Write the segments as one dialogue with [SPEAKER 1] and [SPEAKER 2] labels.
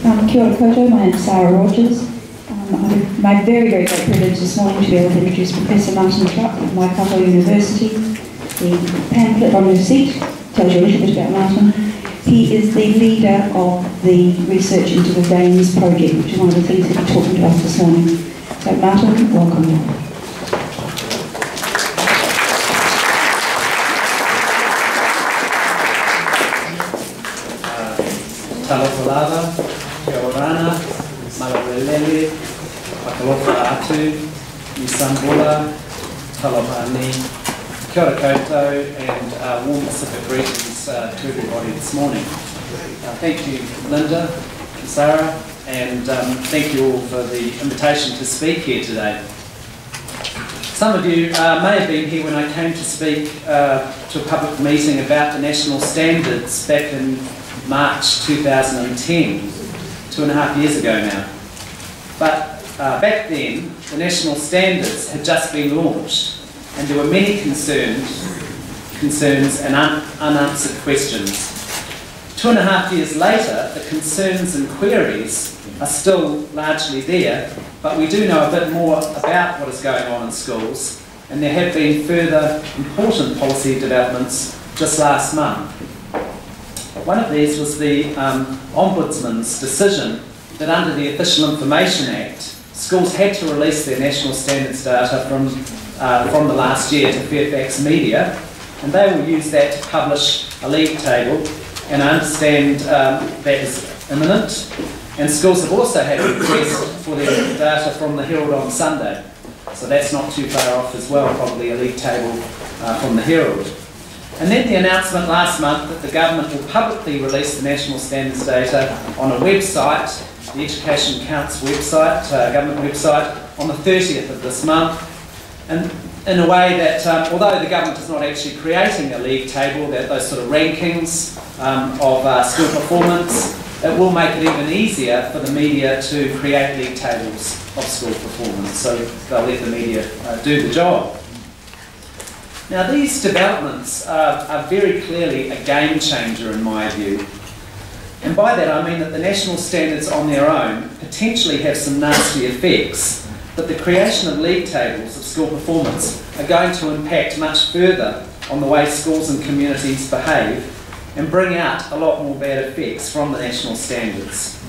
[SPEAKER 1] Kia ora koutou, my name is Sarah Rogers. I'm my very, very great privilege this morning to be able to introduce Professor Martin Thrupp of Waikato University. The pamphlet on your seat tells you a little bit about Martin. He is the leader of the research into the RAINS project, which is one of the things that he's talking to us this morning. So Martin, welcome.
[SPEAKER 2] Talopolava, Kia orana, Malabrelele, Pakalofa Atu, Isambula, Talopani, Kia ora koutou, and warm Pacific greetings to everybody this morning. Thank you, Linda and Sarah, and thank you all for the invitation to speak here today. Some of you may have been here when I came to speak to a public meeting about the national standards back in March 2010, 2.5 years ago now. But back then, the national standards had just been launched, and there were many concerns and unanswered questions. 2.5 years later, the concerns and queries are still largely there, but we do know a bit more about what is going on in schools, and there have been further important policy developments just last month. One of these was the Ombudsman's decision that under the Official Information Act, schools had to release their national standards data from the last year to Fairfax Media, and they will use that to publish a league table, and I understand that is imminent. And schools have also had a request for their data from the Herald on Sunday, so that's not too far off as well, probably a league table from the Herald. And then the announcement last month that the government will publicly release the national standards data on a website, the Education Counts website, government website, on the 30th of this month. And in a way that, although the government is not actually creating a league table, those sort of rankings of school performance, it will make it even easier for the media to create league tables of school performance. So they'll let the media do the job. Now these developments are very clearly a game changer in my view. And by that I mean that the national standards on their own potentially have some nasty effects, but the creation of league tables of school performance are going to impact much further on the way schools and communities behave and bring out a lot more bad effects from the national standards.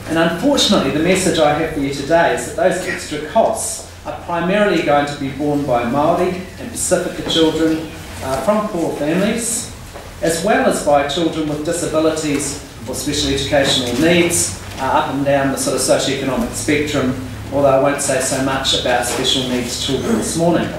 [SPEAKER 2] And unfortunately the message I have for you today is that those extra costs are primarily going to be borne by Māori and Pacifica children from poor families, as well as by children with disabilities or special educational needs up and down the sort of socioeconomic spectrum, although I won't say so much about special needs children this morning.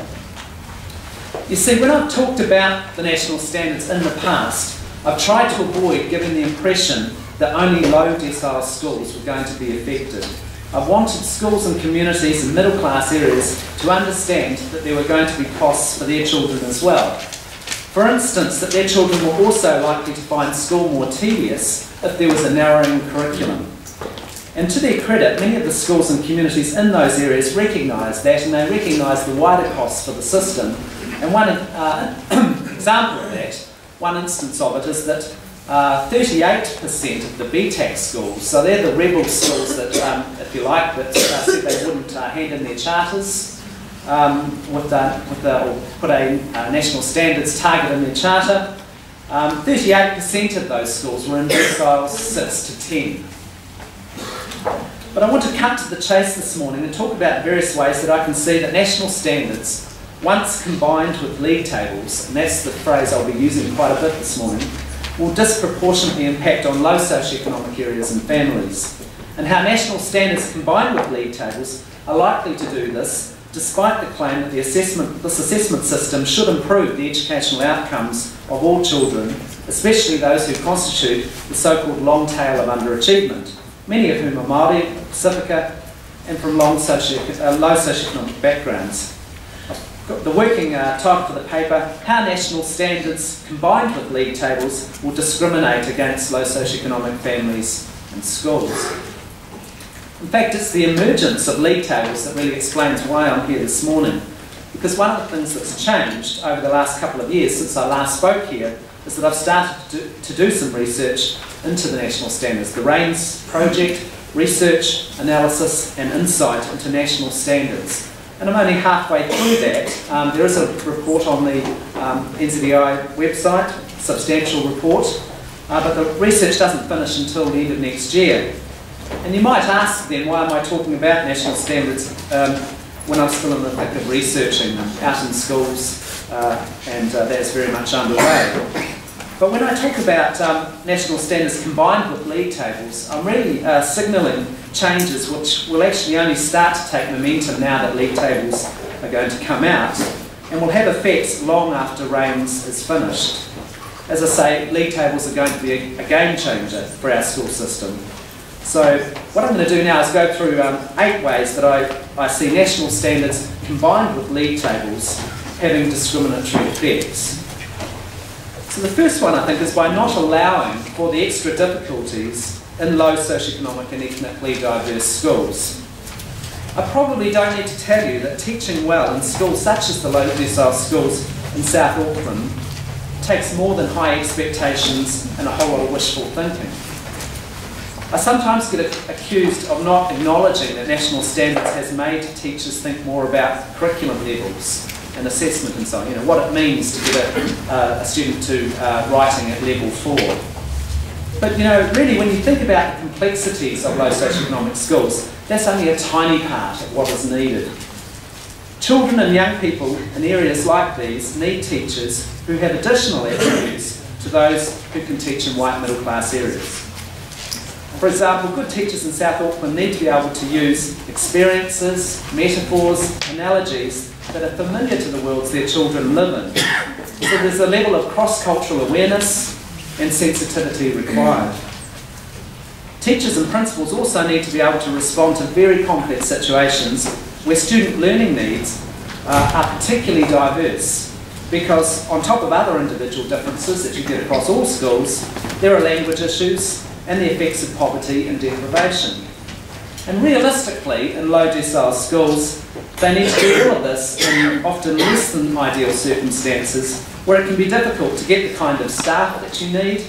[SPEAKER 2] You see, when I've talked about the national standards in the past, I've tried to avoid giving the impression that only low decile schools were going to be affected. I wanted schools and communities in middle class areas to understand that there were going to be costs for their children as well. For instance, that their children were also likely to find school more tedious if there was a narrowing curriculum. And to their credit, many of the schools and communities in those areas recognised that, and they recognised the wider costs for the system. And one example of that, one instance of it, is that 38% of the BTAC schools, so they're the rebel schools that, if you like, that said they wouldn't hand in their charters or put a national standards target in their charter, 38% of those schools were in deciles 6 to 10. But I want to cut to the chase this morning and talk about various ways that I can see that national standards, once combined with league tables, and that's the phrase I'll be using quite a bit this morning, will disproportionately impact on low socioeconomic areas and families, and how national standards combined with league tables are likely to do this, despite the claim that this assessment system should improve the educational outcomes of all children, especially those who constitute the so-called long tail of underachievement, many of whom are Māori, Pacifica, and from low socioeconomic backgrounds. The working title for the paper, How National Standards combined with league tables will discriminate against low socioeconomic families and schools. In fact, it's the emergence of league tables that really explains why I'm here this morning. Because one of the things that's changed over the last couple of years since I last spoke here is that I've started to do some research into the national standards. The RAINS project, research, analysis and insight into national standards. And I'm only halfway through that. There is a report on the NZEI website, substantial report, but the research doesn't finish until the end of next year. And you might ask then, why am I talking about national standards when I'm still in the thick of researching them out in schools, and that's very much underway. But when I talk about national standards combined with league tables, I'm really signalling changes which will actually only start to take momentum now that league tables are going to come out, and will have effects long after RAINS is finished. As I say, league tables are going to be a game changer for our school system. So what I'm going to do now is go through 8 ways that I see national standards combined with league tables having discriminatory effects. So the first one, I think, is by not allowing for the extra difficulties in low socioeconomic and ethnically diverse schools. I probably don't need to tell you that teaching well in schools such as the low decile schools in South Auckland takes more than high expectations and a whole lot of wishful thinking. I sometimes get accused of not acknowledging that national standards has made teachers think more about curriculum levels and assessment and so on, what it means to get a student to writing at level 4. But really when you think about the complexities of low socioeconomic schools, that's only a tiny part of what is needed. Children and young people in areas like these need teachers who have additional attributes to those who can teach in white middle class areas. For example, good teachers in South Auckland need to be able to use experiences, metaphors, analogies that are familiar to the worlds their children live in. So there's a level of cross-cultural awareness and sensitivity required. Teachers and principals also need to be able to respond to very complex situations where student learning needs are particularly diverse, because on top of other individual differences that you get across all schools, there are language issues and the effects of poverty and deprivation. And realistically, in low decile schools, they need to do all of this in often less than ideal circumstances, where it can be difficult to get the kind of staff that you need,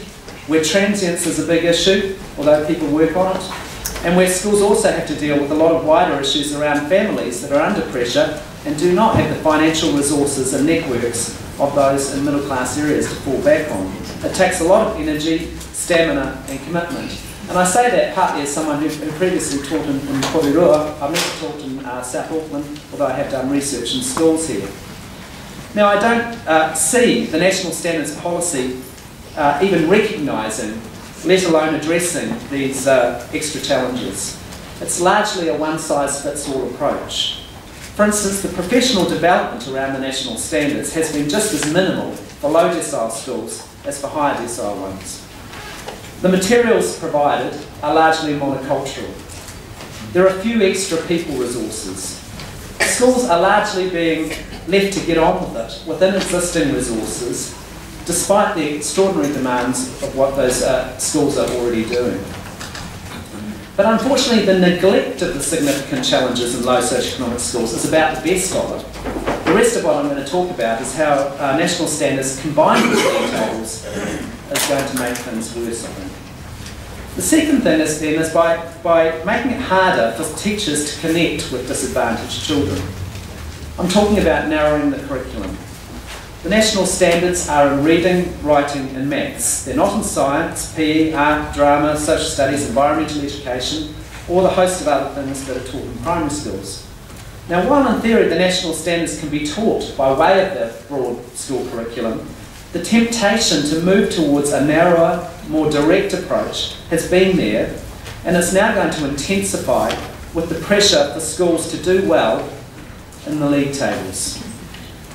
[SPEAKER 2] where transience is a big issue, although people work on it, and where schools also have to deal with a lot of wider issues around families that are under pressure and do not have the financial resources and networks of those in middle class areas to fall back on. It takes a lot of energy, stamina and commitment. And I say that partly as someone who previously taught in Kororua. I've never taught in South Auckland, although I have done research in schools here. Now I don't see the national standards policy even recognising, let alone addressing these extra challenges. It's largely a one-size-fits-all approach. For instance, the professional development around the national standards has been just as minimal for low decile schools as for higher decile ones. The materials provided are largely monocultural. There are few extra people resources. Schools are largely being left to get on with it within existing resources, despite the extraordinary demands of what those schools are already doing. But unfortunately, the neglect of the significant challenges in low socioeconomic schools is about the best of it. The rest of what I'm going to talk about is how national standards combined with league tables is going to make things worse, I think. The second thing is by making it harder for teachers to connect with disadvantaged children. I'm talking about narrowing the curriculum. The national standards are in reading, writing and maths. They're not in science, PE, art, drama, social studies, environmental education, or the host of other things that are taught in primary schools. Now, while in theory the national standards can be taught by way of the broad school curriculum, the temptation to move towards a narrower, more direct approach has been there, and it's now going to intensify with the pressure for schools to do well in the league tables.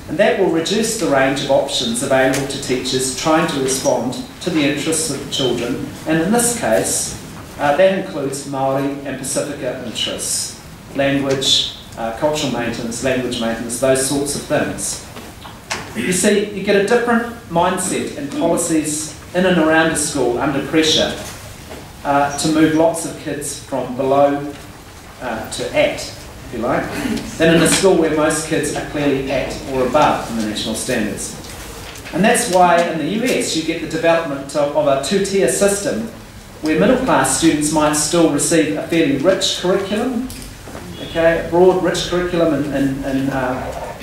[SPEAKER 2] And that will reduce the range of options available to teachers trying to respond to the interests of children, and in this case, that includes Māori and Pacifica interests, language, cultural maintenance, language maintenance, those sorts of things. You see, you get a different mindset and policies in and around a school under pressure to move lots of kids from below to at, if you like, than in a school where most kids are clearly at or above in the national standards. And that's why in the US you get the development of a two-tier system where middle class students might still receive a fairly rich curriculum, okay, a broad, rich curriculum in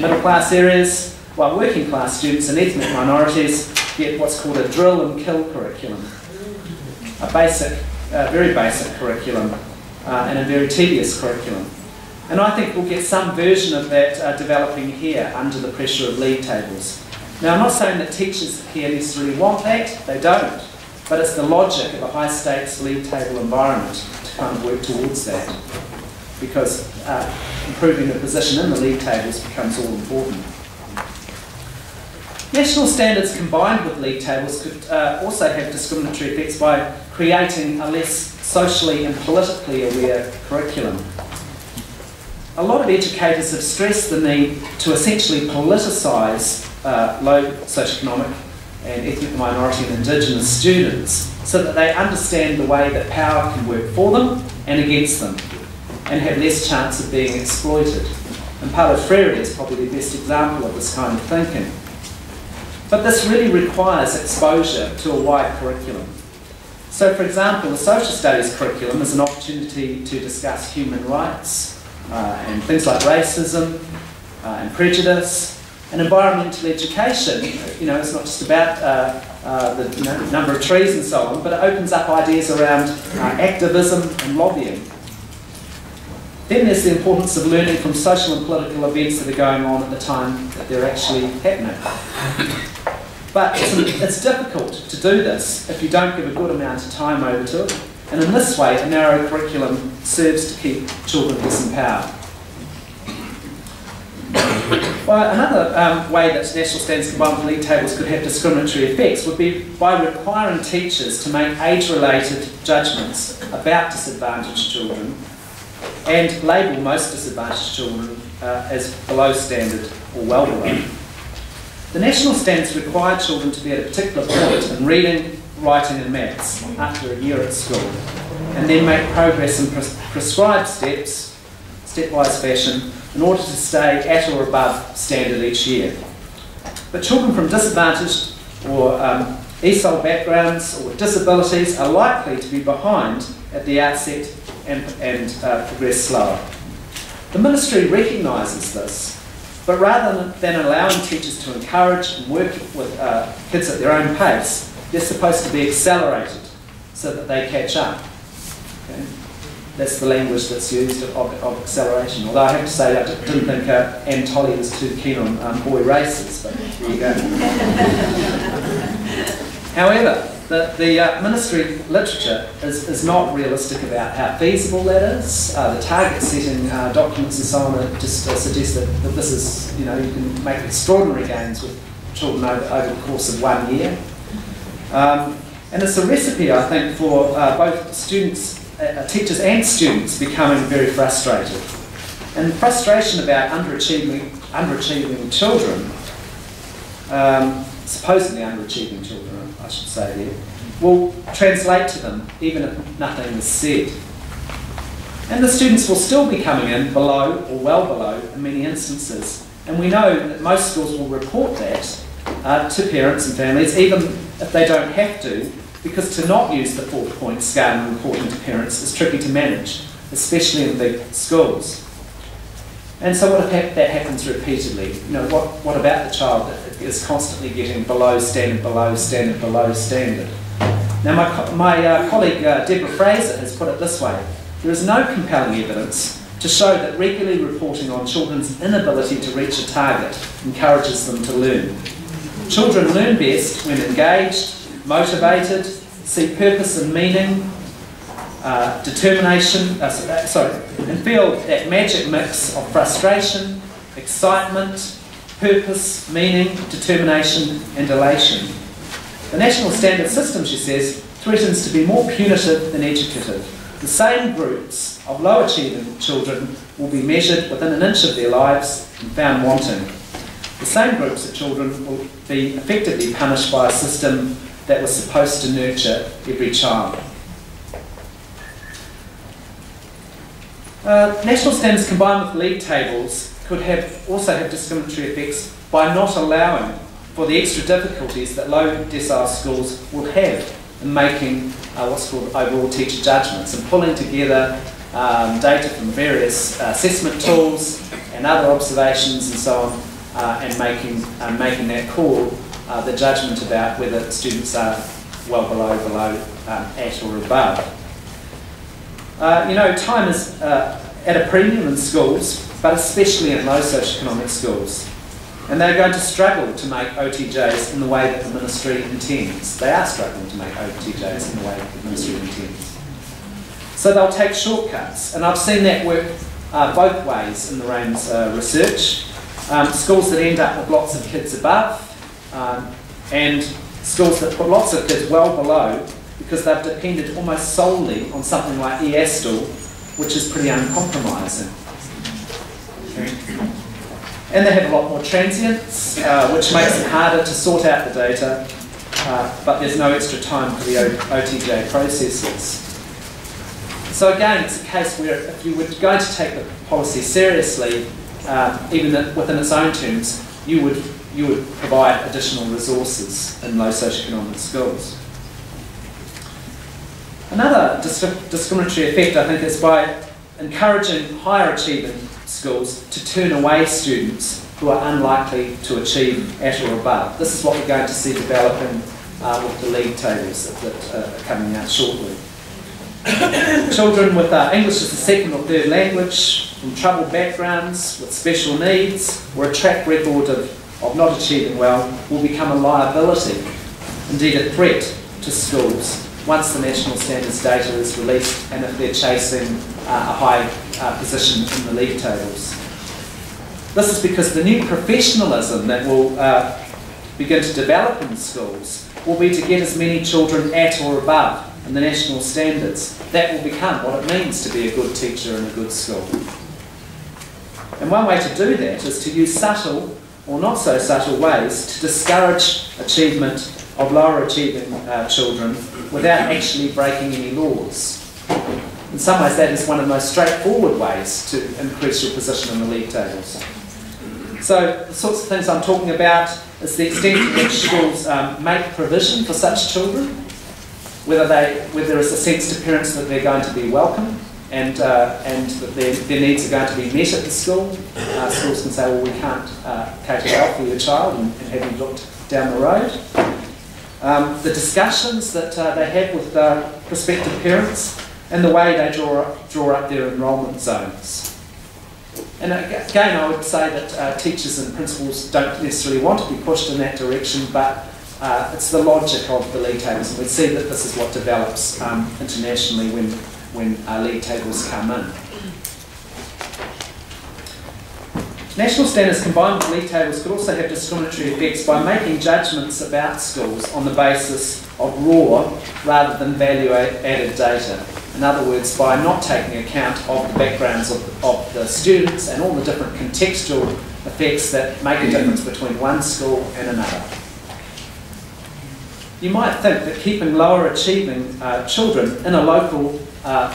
[SPEAKER 2] middle class areas, while working class students and ethnic minorities get what's called a drill and kill curriculum, a basic, very basic curriculum, and a very tedious curriculum. And I think we'll get some version of that developing here under the pressure of league tables. Now, I'm not saying that teachers here necessarily want that, they don't, but it's the logic of a high-stakes league table environment to kind of work towards that, because improving the position in the league tables becomes all important. National standards combined with league tables could also have discriminatory effects by creating a less socially and politically aware curriculum. A lot of educators have stressed the need to essentially politicise low socioeconomic and ethnic minority and Indigenous students so that they understand the way that power can work for them and against them and have less chance of being exploited. And Paulo Freire is probably the best example of this kind of thinking. But this really requires exposure to a wide curriculum. So, for example, the social studies curriculum is an opportunity to discuss human rights and things like racism and prejudice. And environmental education, you know, it's not just about the number of trees and so on, but it opens up ideas around activism and lobbying. Then there's the importance of learning from social and political events that are going on at the time that they're actually happening. But it's difficult to do this if you don't give a good amount of time over to it. And in this way, a narrow curriculum serves to keep children disempowered. Well, another way that national standards combined with league tables could have discriminatory effects would be by requiring teachers to make age-related judgments about disadvantaged children and label most disadvantaged children as below standard or well below. The national standards require children to be at a particular point in reading, writing and maths after a year at school, and then make progress in prescribed steps, stepwise fashion, in order to stay at or above standard each year. But children from disadvantaged or ESOL backgrounds or with disabilities are likely to be behind at the outset and progress slower. The Ministry recognises this, but rather than allowing teachers to encourage and work with kids at their own pace, they're supposed to be accelerated so that they catch up. Okay? That's the language that's used of acceleration. Although I have to say I didn't think Anne Tolley was too keen on boy races, but there you go. However, the Ministry literature is not realistic about how feasible that is. The target setting documents and so on just suggest that this is, you know, you can make extraordinary gains with children over the course of 1 year. And it's a recipe, I think, for both students, teachers and students becoming very frustrated. And frustration about underachieving children, supposedly underachieving children, I should say there, will translate to them even if nothing is said. And the students will still be coming in below or well below in many instances. And we know that most schools will report that to parents and families, even if they don't have to, because to not use the 4-point scale and reporting to parents is tricky to manage, especially in big schools. And so what if that happens repeatedly? You know, what about the child that is constantly getting below standard, below standard, below standard? Now my colleague Deborah Fraser has put it this way: there is no compelling evidence to show that regularly reporting on children's inability to reach a target encourages them to learn. Children learn best when engaged, motivated, see purpose and meaning, determination, and feel that magic mix of frustration, excitement, purpose, meaning, determination and elation. The national standard system, she says, threatens to be more punitive than educative. The same groups of low achieving children will be measured within an inch of their lives and found wanting. The same groups of children will be effectively punished by a system that was supposed to nurture every child. National standards combined with league tables could also have discriminatory effects by not allowing for the extra difficulties that low decile schools will have in making what's called overall teacher judgments and pulling together data from various assessment tools and other observations and so on, and making that call the judgment about whether students are well below, at or above. You know, time is at a premium in schools, but especially in low socioeconomic schools. And they're going to struggle to make OTJs in the way that the ministry intends. They are struggling to make OTJs in the way that the ministry intends. So they'll take shortcuts, and I've seen that work both ways in the RAIMS research. Schools that end up with lots of kids above, and schools that put lots of kids well below because they've depended almost solely on something like EASTL, which is pretty uncompromising. And they have a lot more transients, which makes it harder to sort out the data, but there's no extra time for the OTJ processes. So again, it's a case where if you were going to take the policy seriously, even within its own terms, you would provide additional resources in low socioeconomic schools. Another discriminatory effect, I think, is by encouraging higher achieving schools to turn away students who are unlikely to achieve at or above. This is what we're going to see developing with the league tables that are coming out shortly. Children with English as a second or third language, from troubled backgrounds, with special needs, or a track record of not achieving well, will become a liability, indeed a threat, to schools once the national standards data is released and if they're chasing a high position in the league tables. This is because the new professionalism that will begin to develop in schools will be to get as many children at or above in the national standards. That will become what it means to be a good teacher in a good school. And one way to do that is to use subtle or not so subtle ways to discourage achievement of lower achieving children without actually breaking any laws. In some ways that is one of the most straightforward ways to increase your position in the league tables. So the sorts of things I'm talking about is the extent to which schools make provision for such children, whether there is a sense to parents that they're going to be welcome and that their needs are going to be met at the school. Schools can say, well, we can't cater well for your child and have you looked down the road. The discussions that they have with prospective parents and the way they draw up their enrolment zones. And again, I would say that teachers and principals don't necessarily want to be pushed in that direction, but it's the logic of the league tables, and we see that this is what develops internationally when league tables come in. National standards combined with league tables could also have discriminatory effects by making judgments about schools on the basis of raw rather than value-added data. In other words, by not taking account of the backgrounds of the students and all the different contextual effects that make a difference between one school and another. You might think that keeping lower achieving children in a local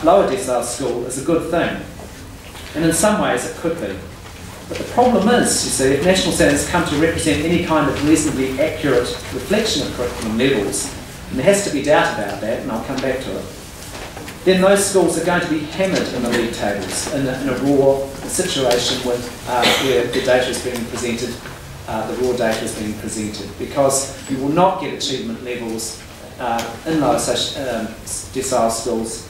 [SPEAKER 2] lower decile school is a good thing, and in some ways it could be. But the problem is, you see, if national standards come to represent any kind of reasonably accurate reflection of curriculum levels, and there has to be doubt about that, and I'll come back to it, then those schools are going to be hammered in the league tables in a raw situation where the data is being presented, the raw data is being presented, because you will not get achievement levels in lower decile schools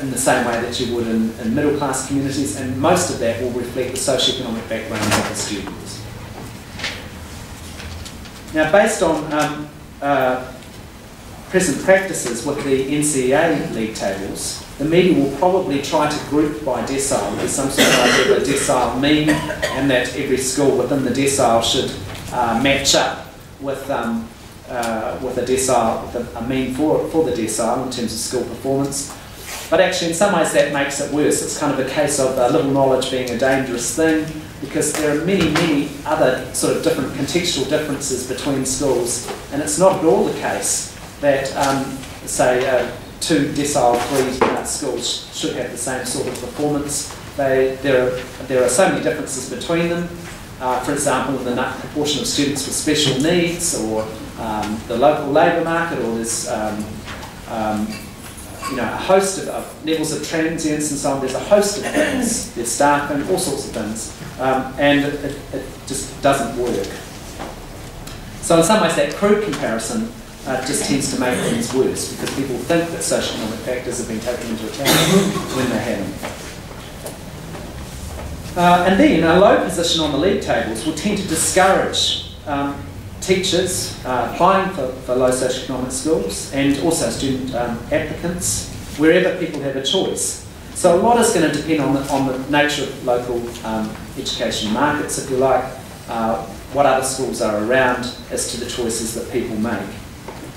[SPEAKER 2] in the same way that you would in middle class communities, and most of that will reflect the socioeconomic backgrounds of the students. Now, based on present practices with the NZEI league tables, the media will probably try to group by decile. There's some sort of idea of a decile mean, and that every school within the decile should match up with a decile, with a mean for the decile in terms of school performance. But actually, in some ways, that makes it worse. It's kind of a case of little knowledge being a dangerous thing, because there are many, many other sort of different contextual differences between schools, and it's not at all the case that, say, 2 decile 3 schools should have the same sort of performance. There are so many differences between them. For example, the proportion of students with special needs, or the local labour market, or there's you know, a host of levels of transience and so on. There's a host of things. There's staffing, all sorts of things, and it just doesn't work. So in some ways that crude comparison just tends to make things worse, because people think that socioeconomic factors have been taken into account when they haven't. And then a low position on the league tables will tend to discourage teachers applying for low socioeconomic schools, and also student applicants, wherever people have a choice. So a lot is going to depend on the nature of local education markets, if you like, what other schools are around, as to the choices that people make.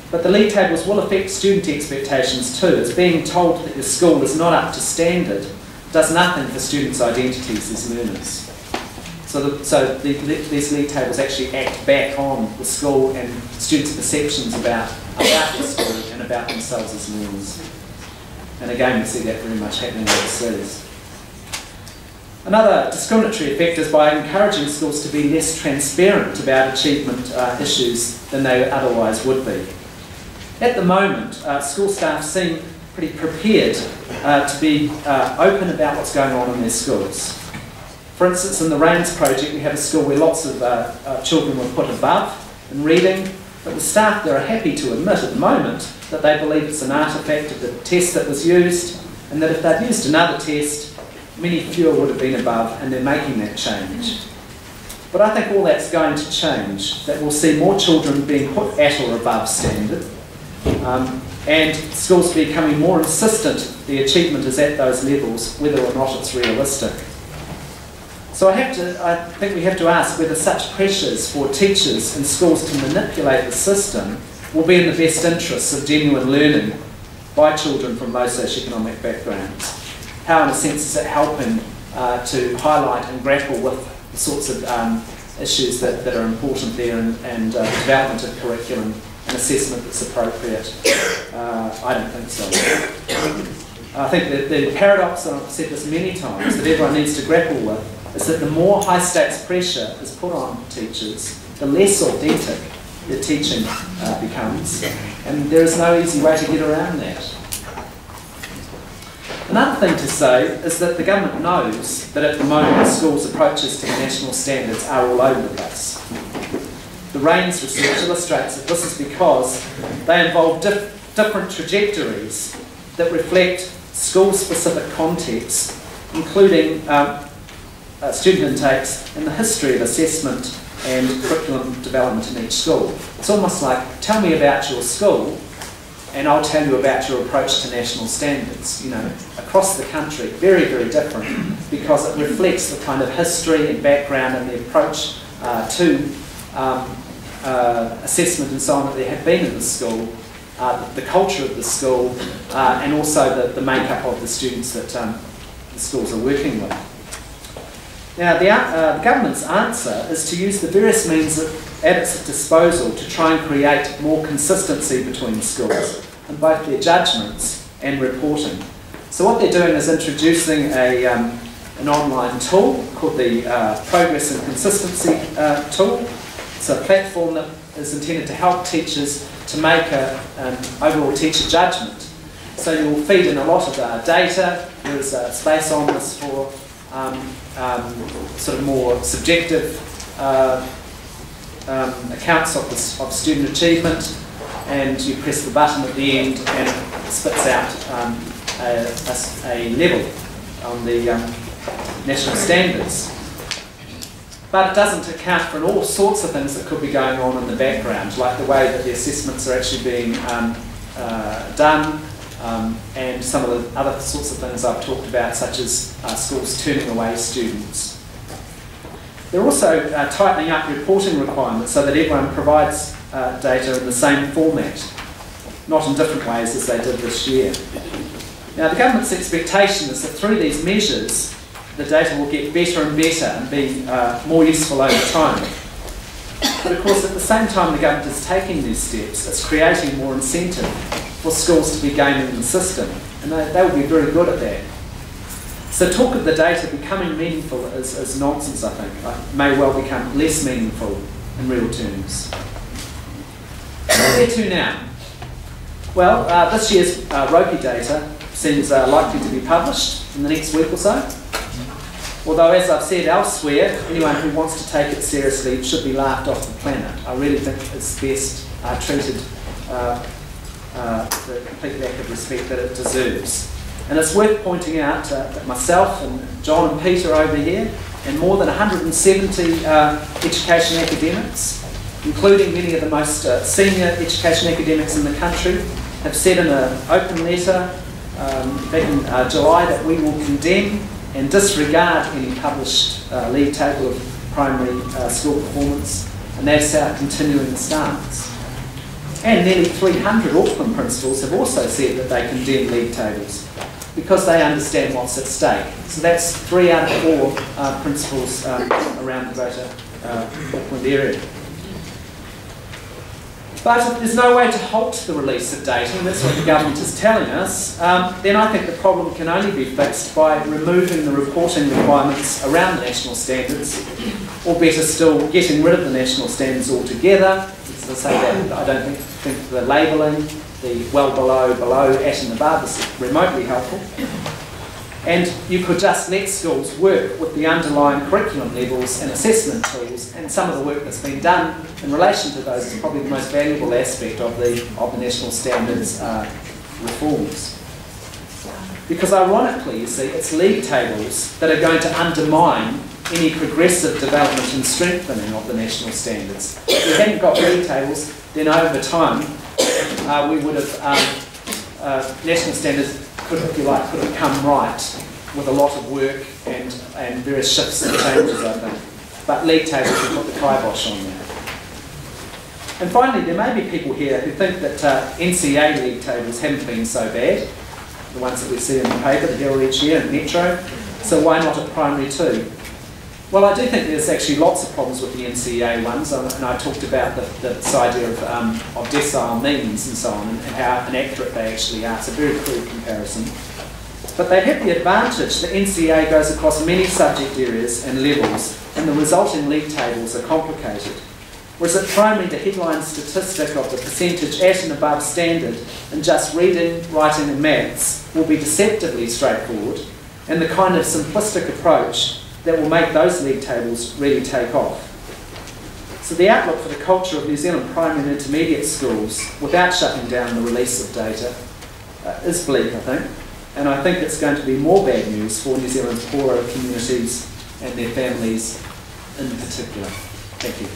[SPEAKER 2] But the league tables will affect student expectations too, as being told that your school is not up to standard does nothing for students' identities as learners. So these league tables actually act back on the school and students' perceptions about the school and about themselves as learners. And again, we see that very much happening overseas. Another discriminatory effect is by encouraging schools to be less transparent about achievement issues than they otherwise would be. At the moment, school staff seem pretty prepared to be open about what's going on in their schools. For instance, in the RAINS project, we have a school where lots of children were put above in reading, but the staff there are happy to admit at the moment that they believe it's an artefact of the test that was used, and that if they'd used another test, many fewer would have been above, and they're making that change. But I think all that's going to change, that we'll see more children being put at or above standard, and schools becoming more insistent the achievement is at those levels, whether or not it's realistic. So I think we have to ask whether such pressures for teachers and schools to manipulate the system will be in the best interests of genuine learning by children from low socioeconomic backgrounds. How, in a sense, is it helping to highlight and grapple with the sorts of issues that are important there, and development of curriculum and assessment that's appropriate? I don't think so. I think that the paradox, and I've said this many times, that everyone needs to grapple with, is that the more high-stakes pressure is put on teachers, the less authentic the teaching becomes, and there is no easy way to get around that. Another thing to say is that the government knows that at the moment schools' approaches to the national standards are all over the place. The RAINS research illustrates that this is because they involve different trajectories that reflect school-specific contexts, including student intakes and the history of assessment and curriculum development in each school. It's almost like, tell me about your school and I'll tell you about your approach to national standards. You know, across the country, very, very different, because it reflects the kind of history and background and the approach to assessment and so on that there have been in the school, the culture of the school, and also the makeup of the students that the schools are working with. Now, the government's answer is to use the various means at its disposal to try and create more consistency between schools in both their judgments and reporting. So what they're doing is introducing an online tool called the Progress and Consistency tool. It's a platform that is intended to help teachers to make an overall teacher judgment. So you will feed in a lot of data. There's space on this for sort of more subjective accounts of student achievement, and you press the button at the end and it spits out a level on the national standards. But it doesn't account for all sorts of things that could be going on in the background, like the way that the assessments are actually being done, and some of the other sorts of things I've talked about, such as schools turning away students. They're also tightening up reporting requirements so that everyone provides data in the same format, not in different ways as they did this year. Now, the government's expectation is that through these measures, the data will get better and better and be more useful over time. But of course, at the same time the government is taking these steps, it's creating more incentive for schools to be gaming the system, and they will be very good at that. So talk of the data becoming meaningful is nonsense, I think. It may well become less meaningful in real terms. where to now? Well, this year's ROPI data seems likely to be published in the next week or so. Although, as I've said elsewhere, anyone who wants to take it seriously should be laughed off the planet. I really think it's best treated the complete lack of respect that it deserves. And it's worth pointing out that myself and John and Peter over here, and more than 170 education academics, including many of the most senior education academics in the country, have said in an open letter back in July that we will condemn and disregard any published league table of primary school performance, and that's our continuing stance. And nearly 300 Auckland principals have also said that they condemn league tables because they understand what's at stake. So that's 3 out of 4 principals around the greater Auckland area. But if there's no way to halt the release of data, and that's what the government is telling us, then I think the problem can only be fixed by removing the reporting requirements around the national standards, or better still, getting rid of the national standards altogether. As I say that, I don't think the labelling, the well below, below, at and above is remotely helpful. And you could just let schools work with the underlying curriculum levels and assessment tools, and some of the work that's been done in relation to those is probably the most valuable aspect of the national standards reforms. Because ironically, you see, it's league tables that are going to undermine any progressive development and strengthening of the national standards. If we hadn't got league tables, then over time we would have, national standards could, if you like, could have come right with a lot of work and various shifts and changes, I think. But league tables have put the kibosh on that. And finally, there may be people here who think that NZEI league tables haven't been so bad, the ones that we see in the paper, the Herald each year and Metro, so why not at primary too? Well, I do think there's actually lots of problems with the NZEI ones, and I talked about this idea of decile means and so on, and how inaccurate they actually are. It's a very crude comparison. But they have the advantage that NZEI goes across many subject areas and levels, and the resulting league tables are complicated. Whereas at primary, the headline statistic of the percentage at and above standard in just reading, writing and maths will be deceptively straightforward, and the kind of simplistic approach that will make those league tables really take off. So the outlook for the culture of New Zealand primary and intermediate schools, without shutting down the release of data, is bleak, I think. And I think it's going to be more bad news for New Zealand's poorer communities and their families in particular. Thank you.